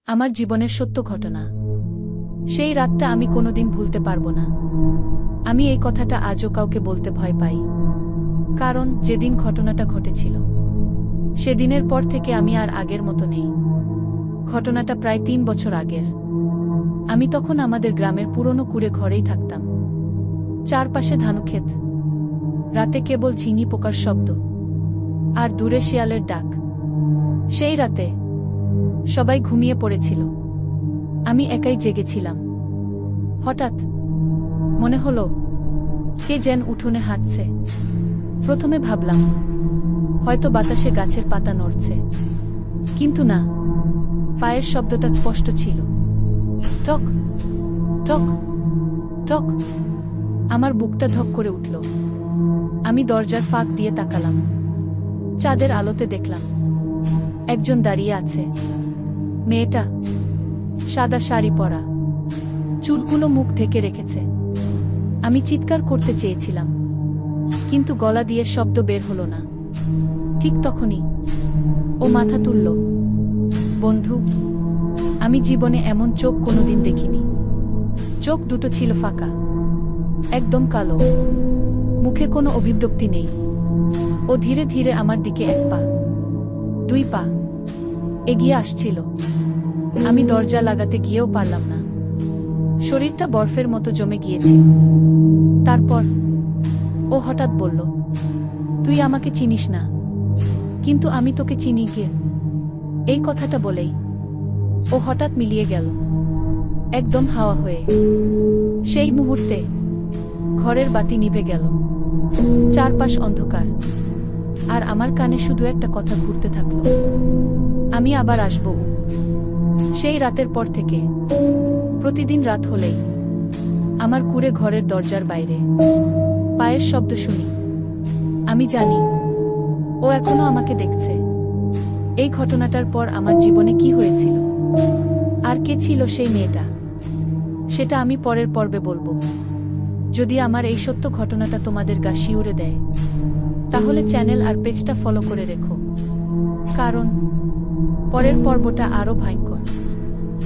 আমার জীবনের সত্য ঘটনা। সেই রাতটা আমি কোনোদিন ভুলতে পারবো না। আমি এই কথাটা আজও কাউকে বলতে ভয় পাই, কারণ যেদিন ঘটনাটা ঘটেছিল সেদিনের পর থেকে আমি আর আগের মতো নেই। ঘটনাটা প্রায় 3 বছর আগের। আমি তখন আমাদের গ্রামের পুরনো কুড়ে ঘরেই থাকতাম। চারপাশে ধানক্ষেত, রাতে কেবল ঝিঙি পোকার শব্দ আর দূরে শিয়ালের ডাক। সেই রাতে সবাই ঘুমিয়ে পড়েছিল, আমি একাই জেগেছিলাম। হঠাৎ মনে হলো কে যেন উঠোনে হাঁটছে। প্রথমে ভাবলাম হয়তো বাতাসে গাছের পাতা নড়ছে, কিন্তু না, পায়ের শব্দটা স্পষ্ট ছিল। টক টক টক। আমার বুকটা ধক করে উঠল। আমি দরজার ফাঁক দিয়ে তাকালাম। চাঁদের আলোতে দেখলাম একজন দাঁড়িয়ে আছে। মেয়েটা সাদা শাড়ি পরা, চুলগুলো মুখ ঢেকে রেখেছে। আমি চিৎকার করতে চেয়েছিলাম, কিন্তু গলা দিয়ে শব্দ বের হলো না। ঠিক তখনই ও মাথা তুলল। বন্ধু, আমি জীবনে এমন চোখ কোনোদিন দেখিনি। চোখ দুটো ছিল ফাঁকা, একদম কালো, মুখে কোনো অভিব্যক্তি নেই। ও ধীরে ধীরে আমার দিকে 1 পা 2 পা এগিয়ে আসছিল। আমি দরজা লাগাতে গিয়েও পারলাম না। শরীরটা বরফের মতো জমে গিয়েছিল। তারপর ও হঠাৎ বলল, তুই আমাকে চিনিস না, কিন্তু আমি তোকে চিনি গে। এই কথাটা বলেই ও হঠাৎ মিলিয়ে গেল, একদম হাওয়া হয়ে। সেই মুহূর্তে ঘরের বাতি নিভে গেল, চারপাশ অন্ধকার, আর আমার কানে শুধু একটা কথা ঘুরতে থাকলো, আমি আবার আসবো। সেই রাতের পর থেকে প্রতিদিন রাত হলেই আমার কুড়ে ঘরের দরজার বাইরে পায়ের শব্দ শুনি। আমি জানি ও এখনো আমাকে দেখছে। এই ঘটনাটার পর আমার জীবনে কি হয়েছিল আর কে ছিল সেই মেয়েটা, সেটা আমি পরের পর্বে বলবো। যদি আমার এই সত্য ঘটনাটা তোমাদের গা শিউরে দেয়, তাহলে চ্যানেল আর পেজটা ফলো করে রেখো, কারণ পরের পর্বটা আরো ভয়ঙ্কর।